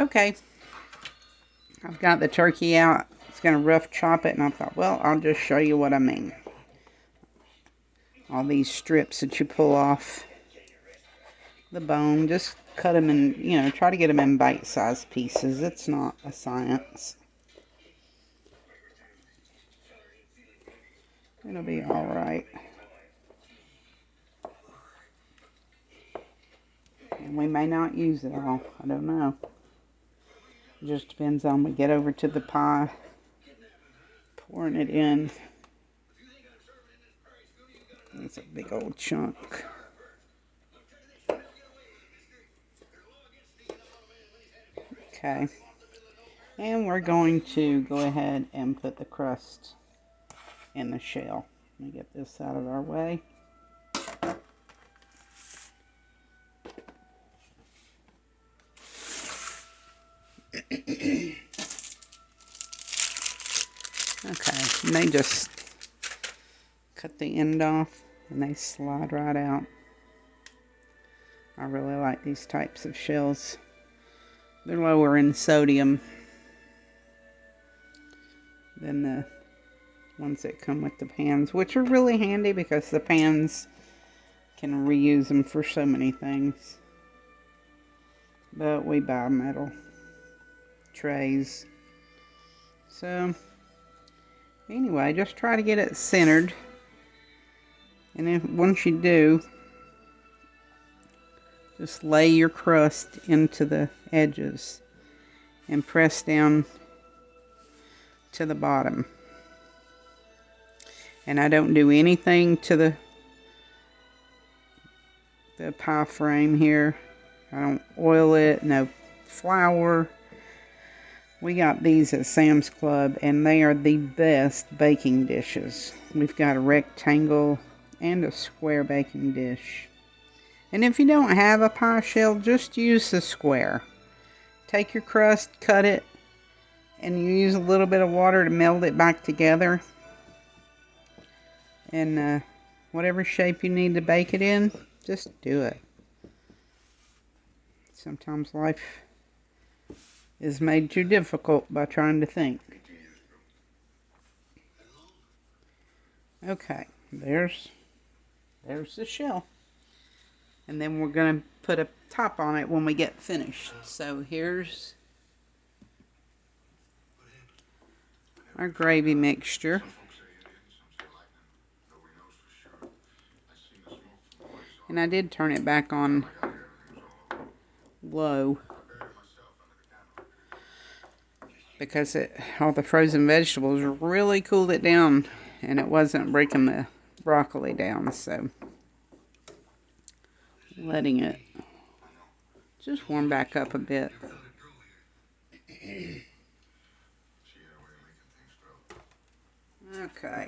Okay, I've got the turkey out. It's going to rough chop it, and I thought, well, I'll just show you what I mean. All these strips that you pull off the bone, just cut them in, try to get them in bite-sized pieces. It's not a science. It'll be all right. And we may not use it all. I don't know. It just depends on we get over to the pie, pouring it in. It's a big old chunk. Okay. And we're going to go ahead and put the crust in the shell. Let me get this out of our way. Okay, and they just cut the end off and they slide right out. I really like these types of shells. They're lower in sodium than the ones that come with the pans, which are really handy because the pans can reuse them for so many things. But we buy metal trays. So anyway, just try to get it centered. And once you do, just lay your crust into the edges and press down to the bottom. And I don't do anything to the pie frame here. I don't oil it, no flour. We got these at Sam's Club, and they are the best baking dishes. We've got a rectangle and a square baking dish. And if you don't have a pie shell, just use the square. Take your crust, cut it, and you use a little bit of water to meld it back together. And whatever shape you need to bake it in, just do it. Sometimes life is made too difficult by trying to think. Okay, there's the shell. And then we're going to put a top on it when we get finished. So here's our gravy mixture. And I did turn it back on low because all the frozen vegetables really cooled it down, and it wasn't breaking the broccoli down. So letting it just warm back up a bit. Okay,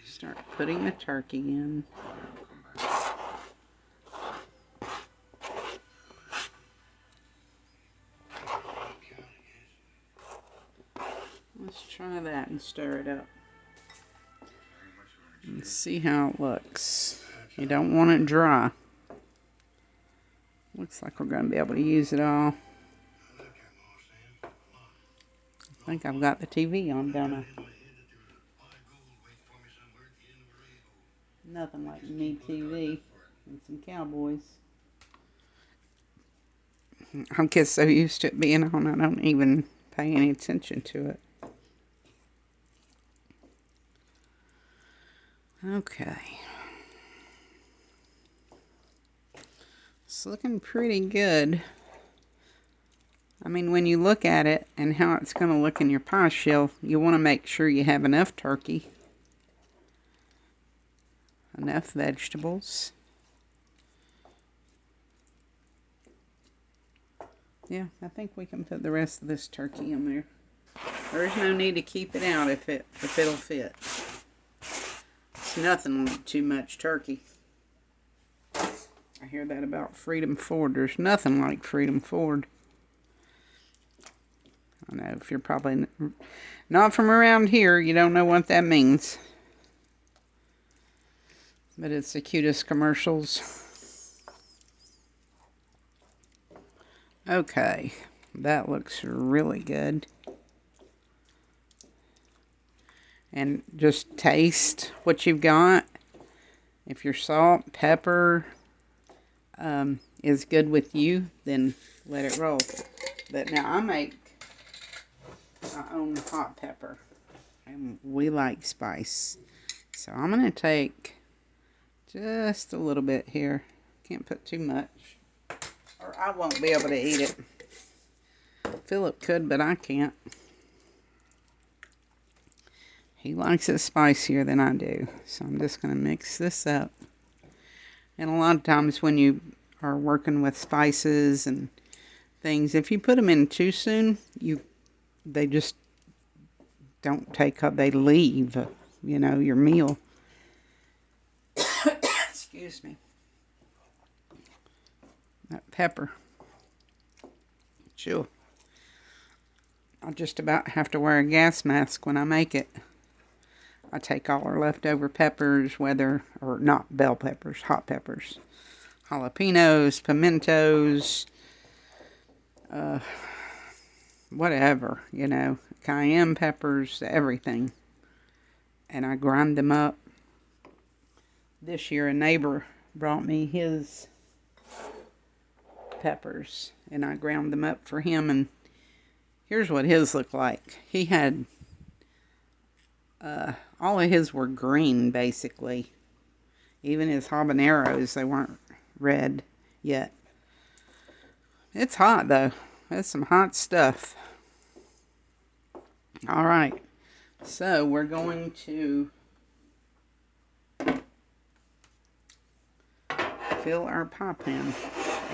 start putting the turkey in. Let's try that and stir it up and see how it looks. You don't want it dry. Looks like we're going to be able to use it all. I think I've got the TV on, don't I? Nothing like me TV and some cowboys. I get so used to it being on, I don't even pay any attention to it. Okay. It's looking pretty good. I mean, when you look at it and how it's going to look in your pie shell, you want to make sure you have enough turkey, enough vegetables. Yeah, I think we can put the rest of this turkey in there. There's no need to keep it out if it'll fit. It's nothing like too much turkey. I hear that about Freedom Ford. There's nothing like Freedom Ford. I know if you're probably not from around here, you don't know what that means. But it's the cutest commercials. Okay. That looks really good. And just taste what you've got. If your salt, pepper is good with you, then let it roll. But now I make my own hot pepper. And we like spice. So I'm going to take just a little bit here. Can't put too much, or I won't be able to eat it. Philip could, but I can't. He likes it spicier than I do. So I'm just going to mix this up. And a lot of times when you are working with spices and things, if you put them in too soon, they just don't take up, they leave, you know, your meal. Excuse me. That pepper. Sure. I'll just about have to wear a gas mask when I make it. I take all our leftover peppers, or not bell peppers, hot peppers. Jalapenos, pimentos, whatever, you know, cayenne peppers, everything. And I grind them up. This year a neighbor brought me his peppers, and I ground them up for him, and here's what his looked like. He had, all of his were green, basically. Even his habaneros, they weren't red yet. It's hot, though. That's some hot stuff. Alright, so we're going to fill our pie pan.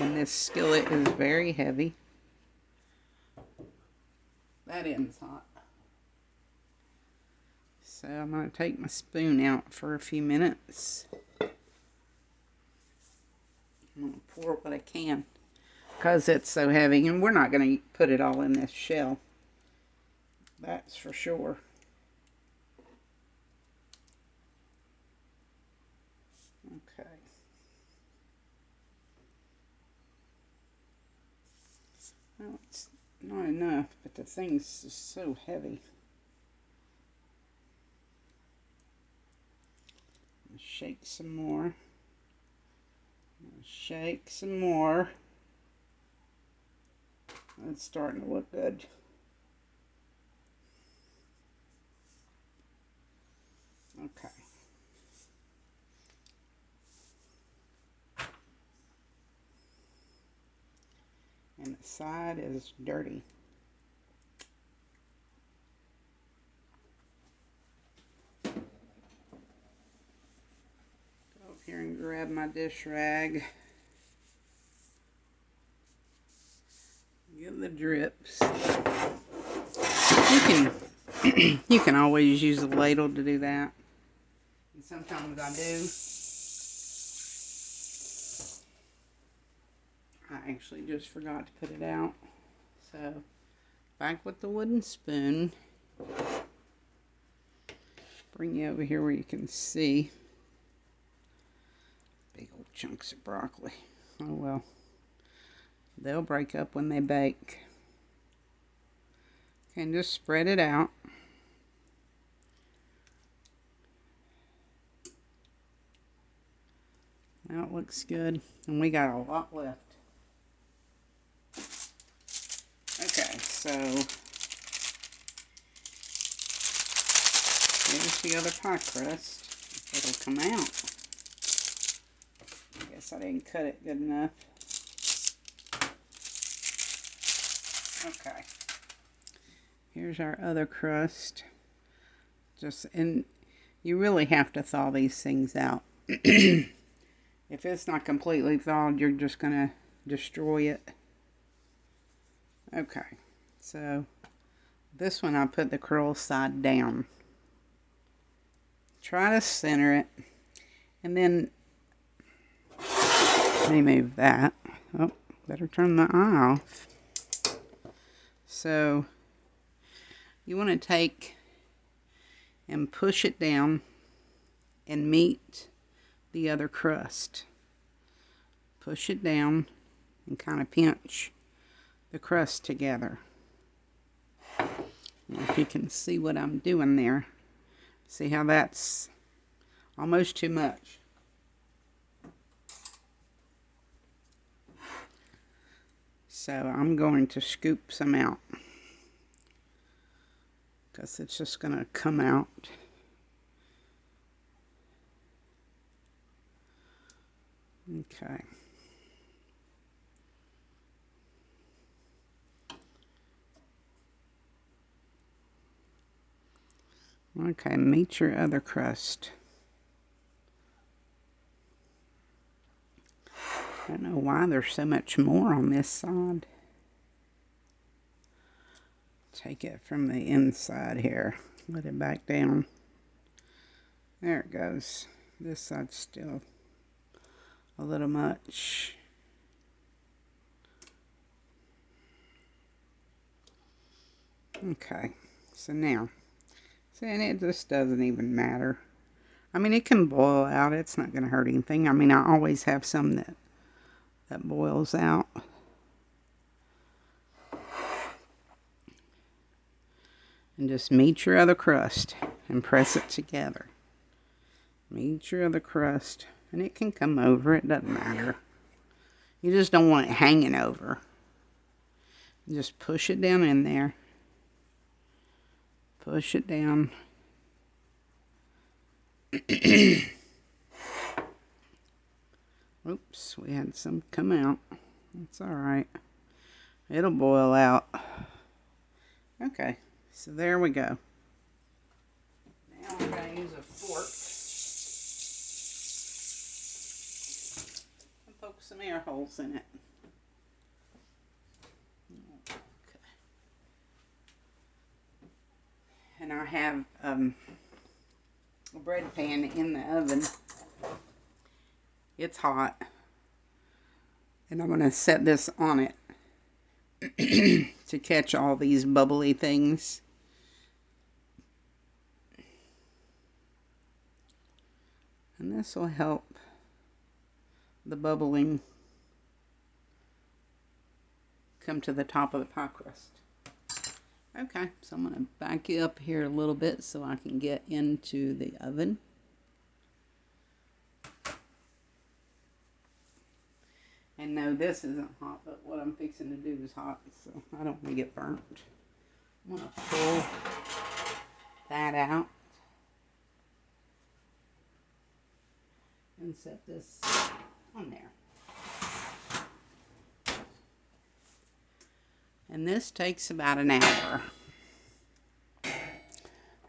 And this skillet is very heavy. That end's hot. So I'm going to take my spoon out for a few minutes. I'm going to pour what I can, because it's so heavy. And we're not going to put it all in this shell. That's for sure. Okay. Well, it's not enough, but the thing's just so heavy. Shake some more. Shake some more. It's starting to look good. Okay. And the side is dirty. Go up here and grab my dish rag. Get the drips. You can always use a ladle to do that. And sometimes I do. I actually just forgot to put it out. So, back with the wooden spoon. Bring you over here where you can see. Big old chunks of broccoli. Oh well. They'll break up when they bake. And just spread it out. Now it looks good. And we got a lot left. Okay, so here's the other pie crust. It'll come out. I guess I didn't cut it good enough. Okay. Here's our other crust. And you really have to thaw these things out. If it's not completely thawed, you're just going to destroy it. Okay, so this one I put the curl side down. Try to center it. And then, let me move that. Oh, better turn the eye off. So, you want to take and push it down and meet the other crust. Push it down and kind of pinch the crust together. If you can see what I'm doing there. See how that's almost too much. So I'm going to scoop some out, because it's just going to come out. Okay. Okay, meet your other crust. I don't know why there's so much more on this side. Take it from the inside here. Let it back down. There it goes. This side's still a little much. Okay, so now, see, and it just doesn't even matter. I mean, it can boil out. It's not going to hurt anything. I mean, I always have some that boils out. And just meet your other crust and press it together. Meet your other crust, and it can come over. It doesn't matter. You just don't want it hanging over. Just push it down in there. Push it down. Oops, we had some come out. That's alright. It'll boil out. Okay, so there we go. Now we're going to use a fork and poke some air holes in it. Okay. And I have a bread pan in the oven. It's hot. And I'm going to set this on it to catch all these bubbly things. And this will help the bubbling come to the top of the pie crust. Okay, so I'm going to back you up here a little bit so I can get into the oven. And no, this isn't hot, but what I'm fixing to do is hot, so I don't want to get burnt. I'm going to pull that out and set this on there. And this takes about an hour.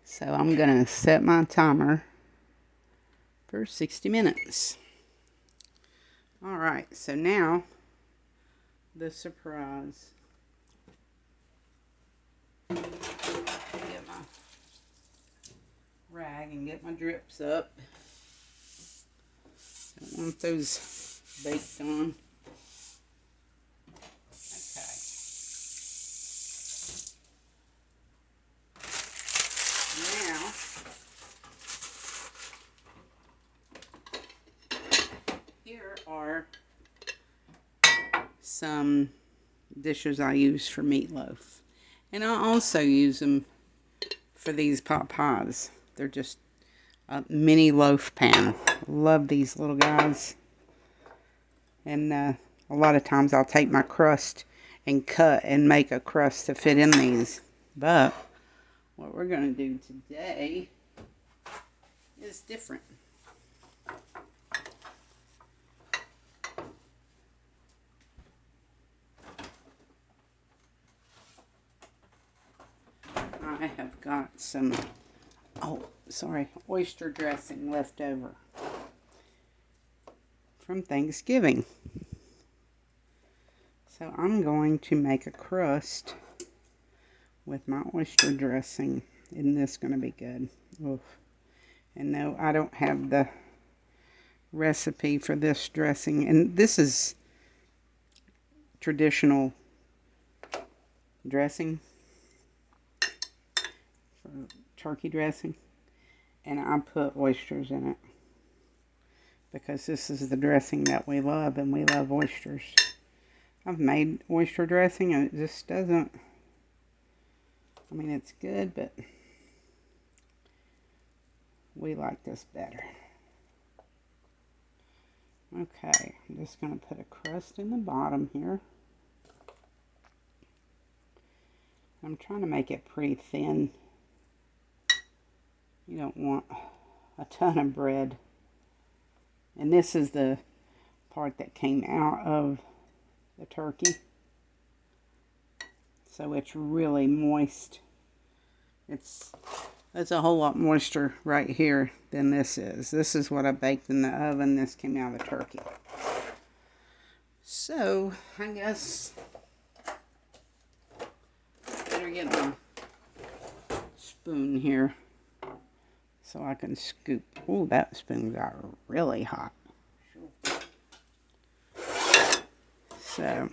So I'm going to set my timer for 60 minutes. Alright, so now the surprise. Get my rag and get my drips up. Don't want those baked on. Here are some dishes I use for meatloaf. And I also use them for these pot pies. They're just a mini loaf pan. Love these little guys. And a lot of times I'll take my crust and cut and make a crust to fit in these. But what we're going to do today is different. I have got some, oyster dressing left over from Thanksgiving. So I'm going to make a crust with my oyster dressing. Isn't this going to be good? Oof. And no, I don't have the recipe for this dressing. And this is traditional dressing. Turkey dressing, and I put oysters in it because this is the dressing that we love, and we love oysters. I've made oyster dressing and it just doesn't, I mean, it's good, but we like this better. Okay, I'm just going to put a crust in the bottom here. I'm trying to make it pretty thin. You don't want a ton of bread. And this is the part that came out of the turkey. So it's really moist. It's a whole lot moister right here than this is. This is what I baked in the oven. This came out of the turkey. So, I guess better get my spoon here so I can scoop. Oh, that spoon got really hot. So,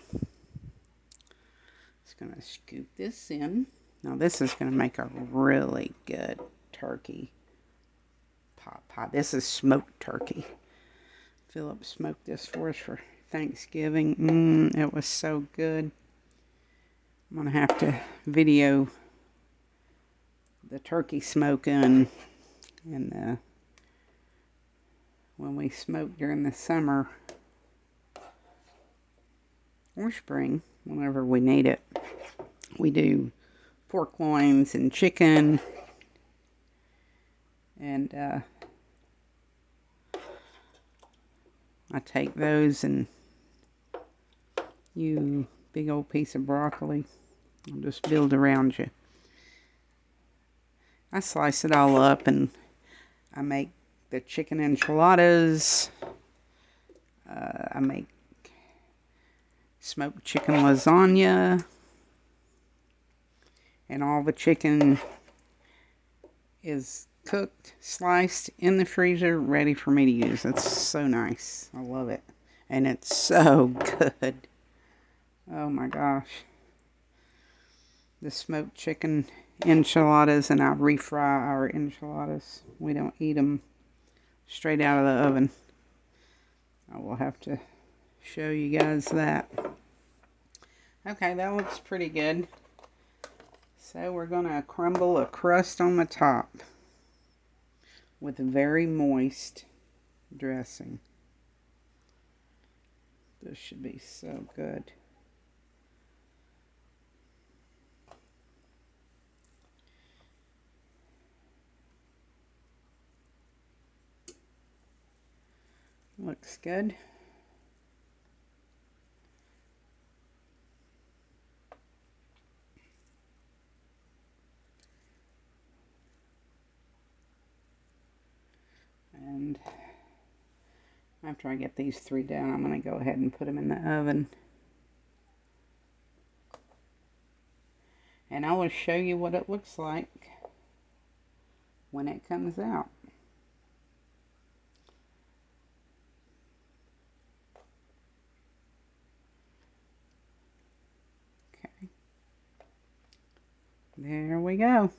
just going to scoop this in. Now, this is going to make a really good turkey pot pie. This is smoked turkey. Philip smoked this for us for Thanksgiving. It was so good. I'm going to have to video the turkey smoking and when we smoke during the summer or spring, whenever we need it. We do pork loins and chicken, and I take those and you big old piece of broccoli. I'll just build around you. I slice it all up and I make the chicken enchiladas. I make smoked chicken lasagna. And all the chicken is cooked, sliced in the freezer, ready for me to use. It's so nice. I love it. And it's so good. Oh my gosh. The smoked chicken enchiladas, and I refry our enchiladas. We don't eat them straight out of the oven. I will have to show you guys that. Okay, that looks pretty good. So we're going to crumble a crust on the top with very moist dressing. This should be so good. Looks good. And after I get these 3 down, I'm going to go ahead and put them in the oven. And I will show you what it looks like when it comes out. Okay. There we go.